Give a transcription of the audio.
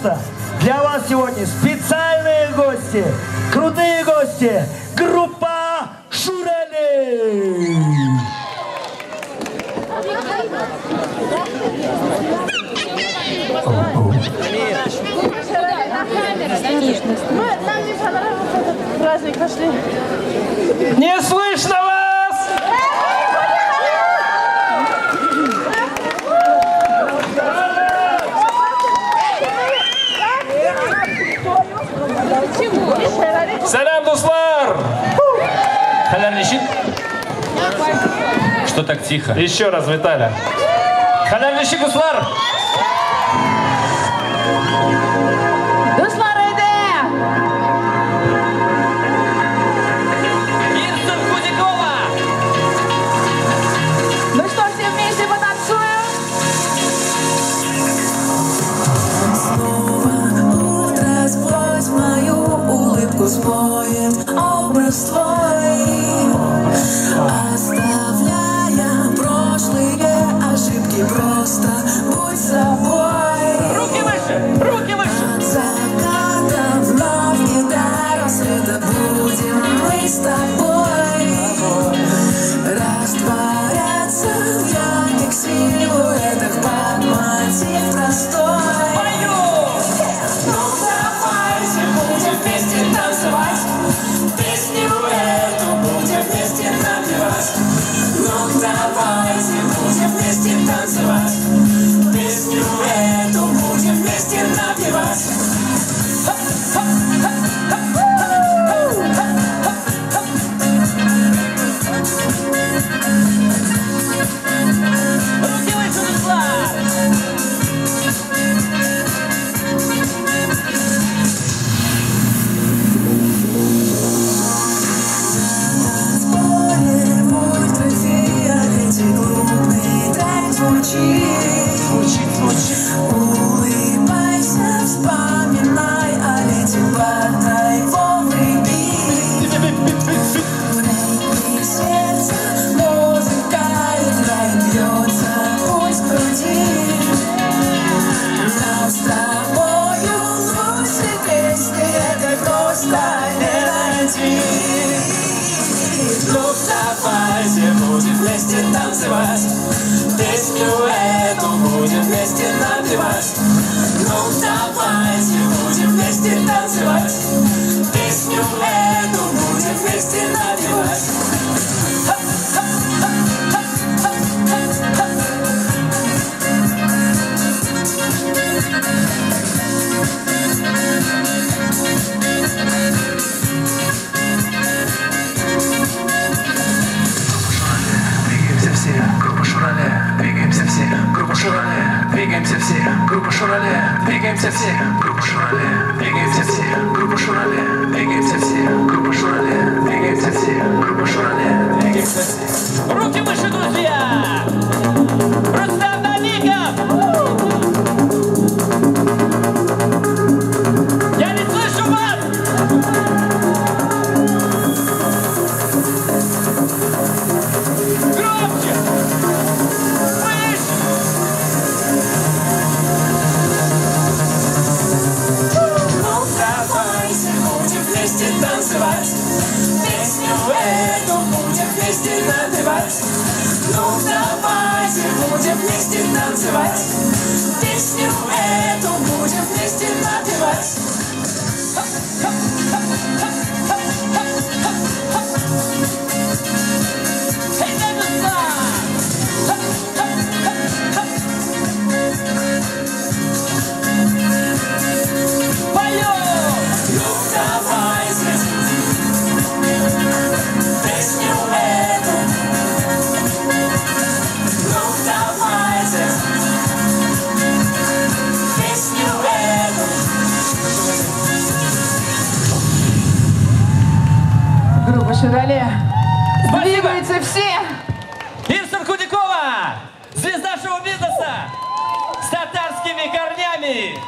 пожалуйста, для вас сегодня специальные гости, крутые гости, группа Шурали. Нам не понравился этот праздник, пошли. Не слышно вас! Салям, Дуслар! Халяльничек? Что так тихо? Еще раз, Виталя. Халяльничек, Дуслар! Дуслар, иди! Ирсен Худякова! Ну что, все вместе потанцуем? Снова утро сквозь мою улыбку смоет образ твой, оставляя прошлые ошибки, просто будь собой. Руки выше! Руки выше! От заката вновь не до рассвета будем мы с тобой растворяться в ярких силуэтах под мотив простой. Ну давайте будем вместе танцевать, песню эту будем вместе напевать. Ну давайте будем вместе танцевать, песню эту будем вместе напевать. Руки выше, Дуслар! Пусть в фиолете клубный трек звучит. Улыбайся, вспоминай о лете, подай вовремя. В сердце музыка играет, бьется пульс в груди. Нам с тобою лучше песни, это просто мелодия. Ну давайте будем вместе танцевать, песню эту будем вместе напевать. Ну давайте будем вместе танцевать, песню эту будем вместе напевать. Двигаемся все, группа Шурали, двигаемся все, группа Шурали, двигаемся все, группа Шурали, двигаемся все, группа Шурали, двигаемся все, группа Шурали, двигаемся все, группа Шурали, двигаемся все, группа Шурали, двигаемся все. Руки выше, друзья! Рустам Намиков! Я не слышу вас! Громче! Выше! Ну давайте будем вместе танцевать, песню эту будем вместе напевать. Ну давайте будем вместе танцевать, песню эту будем вместе напевать. Эй, дай, Дуслар! Поем! Ну давайте песню эту. Ну давайте песню эту. Группа Шурали. Спасибо! Двигаются все! Ирсен Худякова! Звезда шоу-бизнеса! С татарскими корнями!